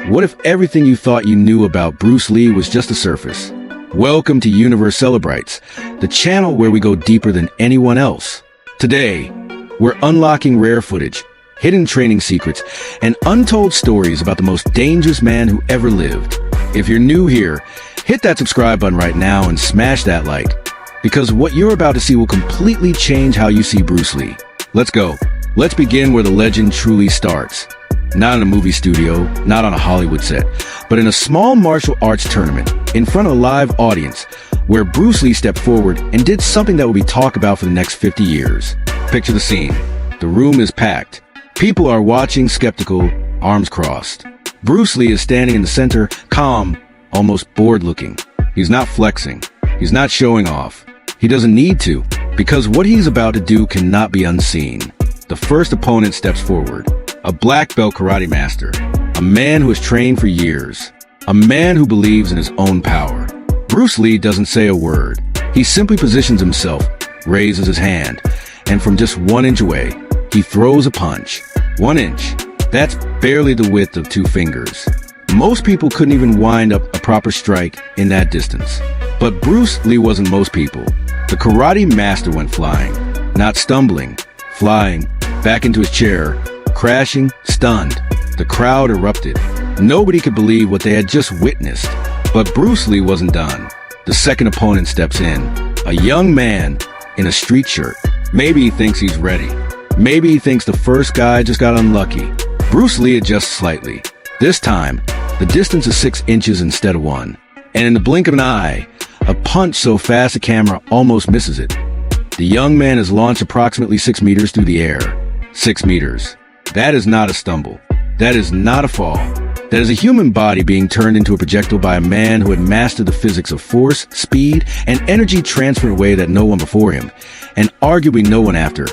What if everything you thought you knew about Bruce Lee was just the surface? Welcome to Universe Celebrates, the channel where we go deeper than anyone else. Today, we're unlocking rare footage, hidden training secrets, and untold stories about the most dangerous man who ever lived. If you're new here, hit that subscribe button right now and smash that like, because what you're about to see will completely change how you see Bruce Lee. Let's go. Let's begin where the legend truly starts. Not in a movie studio, not on a Hollywood set, but in a small martial arts tournament in front of a live audience where Bruce Lee stepped forward and did something that will be talked about for the next 50 years. Picture the scene. The room is packed. People are watching, skeptical, arms crossed. Bruce Lee is standing in the center, calm, almost bored looking. He's not flexing. He's not showing off. He doesn't need to, because what he's about to do cannot be unseen. The first opponent steps forward. A black belt karate master. A man who has trained for years. A man who believes in his own power. Bruce Lee doesn't say a word. He simply positions himself, raises his hand, and from just 1 inch away, he throws a punch. 1 inch. That's barely the width of 2 fingers. Most people couldn't even wind up a proper strike in that distance. But Bruce Lee wasn't most people. The karate master went flying. Not stumbling. Flying. Back into his chair. Crashing. Stunned. The crowd erupted. Nobody could believe what they had just witnessed. But Bruce Lee wasn't done. The second opponent steps in. A young man in a street shirt. Maybe he thinks he's ready. Maybe he thinks the first guy just got unlucky. Bruce Lee adjusts slightly. This time, the distance is 6 inches instead of 1. And in the blink of an eye, a punch so fast the camera almost misses it. The young man is launched approximately 6 meters through the air. 6 meters. That is not a stumble. That is not a fall. That is a human body being turned into a projectile by a man who had mastered the physics of force, speed, and energy transfer in a way that no one before him, and arguably no one after,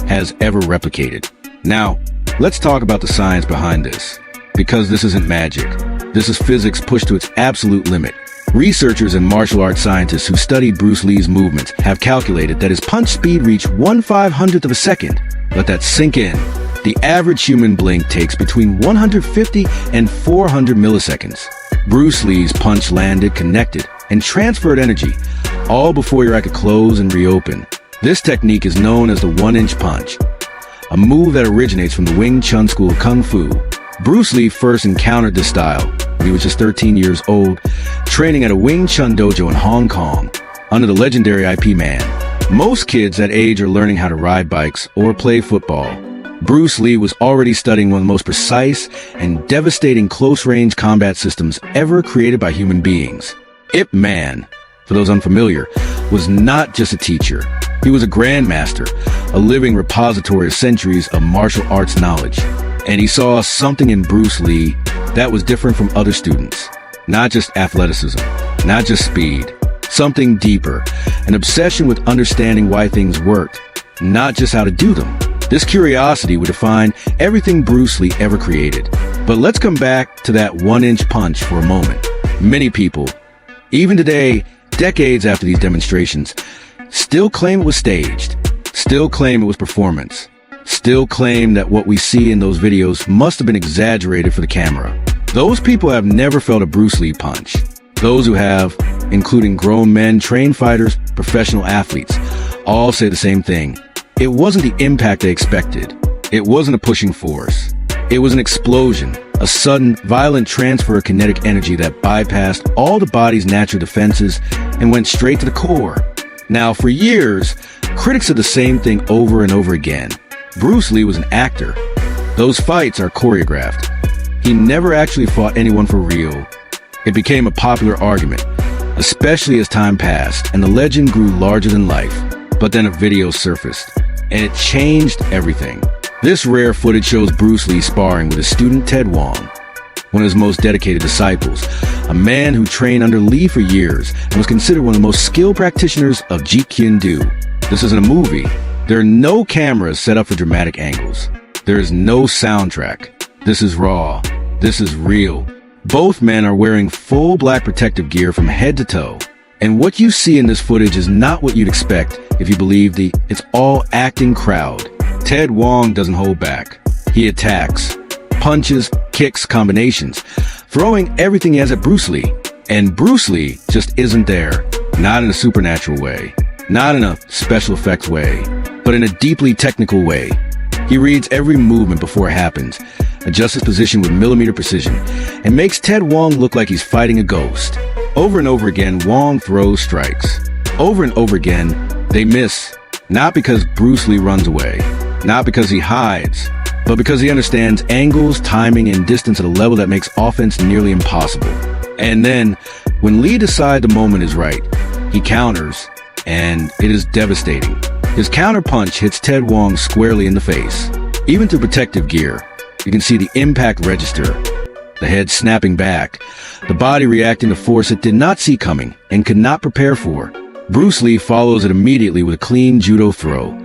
has ever replicated. Now, let's talk about the science behind this. Because this isn't magic. This is physics pushed to its absolute limit. Researchers and martial arts scientists who studied Bruce Lee's movements have calculated that his punch speed reached 1/500th of a second. Let that sink in. The average human blink takes between 150 and 400 milliseconds. Bruce Lee's punch landed, connected, and transferred energy, all before your eye could close and reopen. This technique is known as the 1-inch punch, a move that originates from the Wing Chun school of Kung Fu. Bruce Lee first encountered this style when he was just 13 years old, training at a Wing Chun dojo in Hong Kong, under the legendary IP Man. Most kids that age are learning how to ride bikes or play football. Bruce Lee was already studying one of the most precise and devastating close-range combat systems ever created by human beings. Ip Man, for those unfamiliar, was not just a teacher. He was a grandmaster, a living repository of centuries of martial arts knowledge. And he saw something in Bruce Lee that was different from other students. Not just athleticism, not just speed, something deeper, an obsession with understanding why things worked, not just how to do them. This curiosity would define everything Bruce Lee ever created. But let's come back to that 1-inch punch for a moment. Many people, even today, decades after these demonstrations, still claim it was staged, still claim it was performance, still claim that what we see in those videos must have been exaggerated for the camera. Those people have never felt a Bruce Lee punch. Those who have, including grown men, trained fighters, professional athletes, all say the same thing. It wasn't the impact they expected. It wasn't a pushing force. It was an explosion, a sudden, violent transfer of kinetic energy that bypassed all the body's natural defenses and went straight to the core. Now, for years, critics said the same thing over and over again. Bruce Lee was an actor. Those fights are choreographed. He never actually fought anyone for real. It became a popular argument, especially as time passed and the legend grew larger than life. But then a video surfaced, and it changed everything. This rare footage shows Bruce Lee sparring with his student Ted Wong, one of his most dedicated disciples, a man who trained under Lee for years and was considered one of the most skilled practitioners of Jeet Kune Do. This isn't a movie. There are no cameras set up for dramatic angles. There is no soundtrack. This is raw. This is real. Both men are wearing full black protective gear from head to toe. And what you see in this footage is not what you'd expect if you believe the "it's all acting" crowd. Ted Wong doesn't hold back. He attacks. Punches, kicks, combinations. throwing everything he has at Bruce Lee. And Bruce Lee just isn't there. Not in a supernatural way, not in a special effects way, but in a deeply technical way. He reads every movement before it happens, adjusts his position with millimeter precision, and makes Ted Wong look like he's fighting a ghost. Over and over again, Wong throws strikes. Over and over again, they miss. Not because Bruce Lee runs away, not because he hides, but because he understands angles, timing, and distance at a level that makes offense nearly impossible. And then, when Lee decides the moment is right, he counters, and it is devastating. His counter punch hits Ted Wong squarely in the face. Even through protective gear, you can see the impact register, the head snapping back, the body reacting to force it did not see coming and could not prepare for. Bruce Lee follows it immediately with a clean judo throw,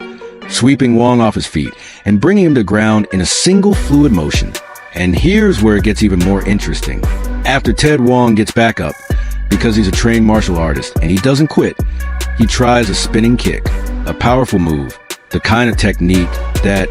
sweeping Wong off his feet and bringing him to ground in a single fluid motion. And here's where it gets even more interesting. After Ted Wong gets back up, because he's a trained martial artist and he doesn't quit, he tries a spinning kick, a powerful move, the kind of technique that,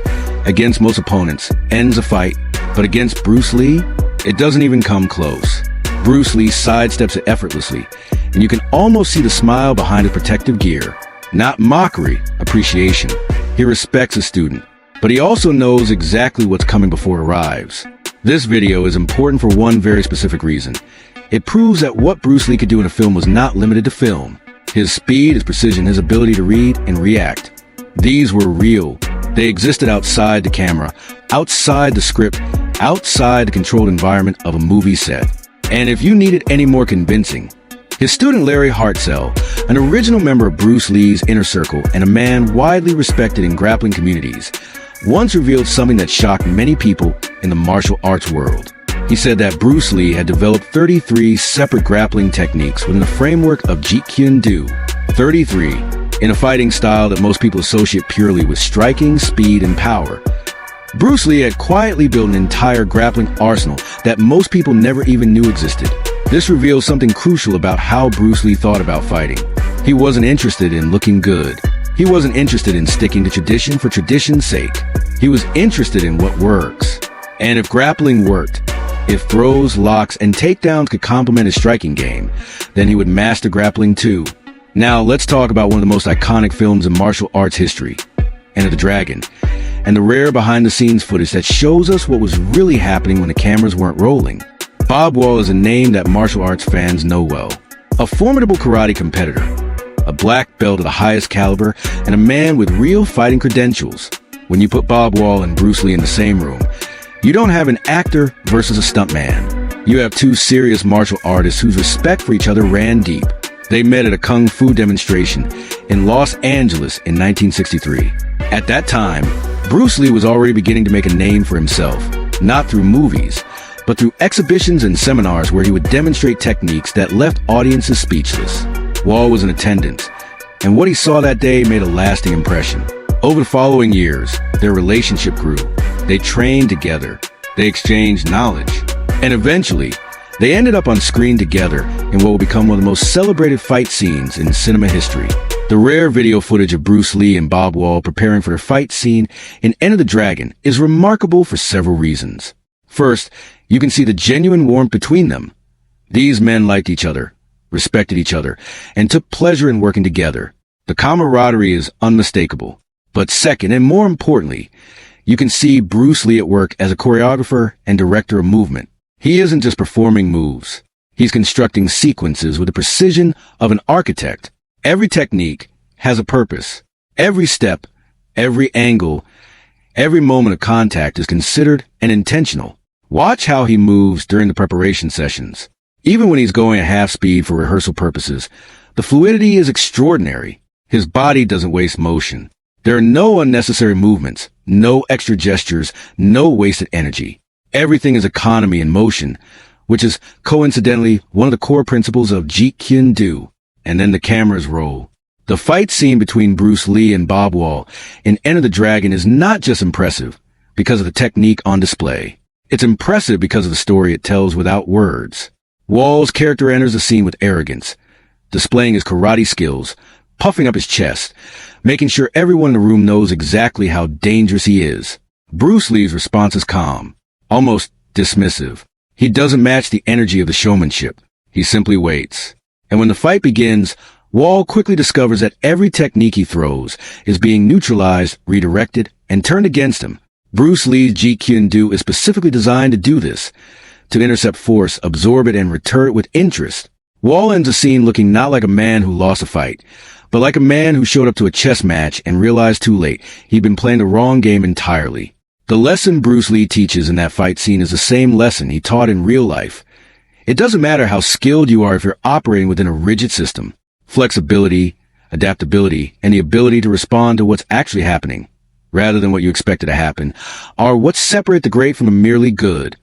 against most opponents, ends a fight, but against Bruce Lee, it doesn't even come close. Bruce Lee sidesteps it effortlessly, and you can almost see the smile behind his protective gear. Not mockery, appreciation. He respects a student, but he also knows exactly what's coming before it arrives. This video is important for one very specific reason. It proves that what Bruce Lee could do in a film was not limited to film. His speed, his precision, his ability to read and react. These were real. They existed outside the camera, outside the script, outside the controlled environment of a movie set. And if you needed any more convincing, his student Larry Hartzell, an original member of Bruce Lee's inner circle and a man widely respected in grappling communities, once revealed something that shocked many people in the martial arts world. He said that Bruce Lee had developed 33 separate grappling techniques within the framework of Jeet Kune Do. 33, in a fighting style that most people associate purely with striking, speed, and power. Bruce Lee had quietly built an entire grappling arsenal that most people never even knew existed. This reveals something crucial about how Bruce Lee thought about fighting. He wasn't interested in looking good. He wasn't interested in sticking to tradition for tradition's sake. He was interested in what works. And if grappling worked, if throws, locks, and takedowns could complement his striking game, then he would master grappling too. Now let's talk about one of the most iconic films in martial arts history, Enter the Dragon, and the rare behind-the-scenes footage that shows us what was really happening when the cameras weren't rolling. Bob Wall is a name that martial arts fans know well. A formidable karate competitor, a black belt of the highest caliber, and a man with real fighting credentials. When you put Bob Wall and Bruce Lee in the same room, you don't have an actor versus a stuntman. You have two serious martial artists whose respect for each other ran deep. They met at a kung fu demonstration in Los Angeles in 1963. At that time, Bruce Lee was already beginning to make a name for himself, not through movies, but through exhibitions and seminars where he would demonstrate techniques that left audiences speechless. Wall was in attendance, and what he saw that day made a lasting impression. Over the following years, their relationship grew. They trained together, they exchanged knowledge, and eventually, they ended up on screen together in what will become one of the most celebrated fight scenes in cinema history. The rare video footage of Bruce Lee and Bob Wall preparing for their fight scene in Enter the Dragon is remarkable for several reasons. First, you can see the genuine warmth between them. These men liked each other, respected each other, and took pleasure in working together. The camaraderie is unmistakable. But second, and more importantly, you can see Bruce Lee at work as a choreographer and director of movement. He isn't just performing moves. He's constructing sequences with the precision of an architect. Every technique has a purpose. Every step, every angle, every moment of contact is considered and intentional. Watch how he moves during the preparation sessions. Even when he's going at half speed for rehearsal purposes, the fluidity is extraordinary. His body doesn't waste motion. There are no unnecessary movements, no extra gestures, no wasted energy. Everything is economy and motion, which is coincidentally one of the core principles of Jeet Kune Do. And then the cameras roll. The fight scene between Bruce Lee and Bob Wall in Enter the Dragon is not just impressive because of the technique on display. It's impressive because of the story it tells without words. Wall's character enters the scene with arrogance, displaying his karate skills, puffing up his chest, making sure everyone in the room knows exactly how dangerous he is. Bruce Lee's response is calm, almost dismissive. He doesn't match the energy of the showmanship. He simply waits. And when the fight begins, Wall quickly discovers that every technique he throws is being neutralized, redirected, and turned against him. Bruce Lee's Jeet Kune Do is specifically designed to do this, to intercept force, absorb it, and return it with interest. Wall ends the scene looking not like a man who lost a fight, but like a man who showed up to a chess match and realized too late he'd been playing the wrong game entirely. The lesson Bruce Lee teaches in that fight scene is the same lesson he taught in real life. It doesn't matter how skilled you are if you're operating within a rigid system. Flexibility, adaptability, and the ability to respond to what's actually happening, rather than what you expected to happen, are what separate the great from the merely good.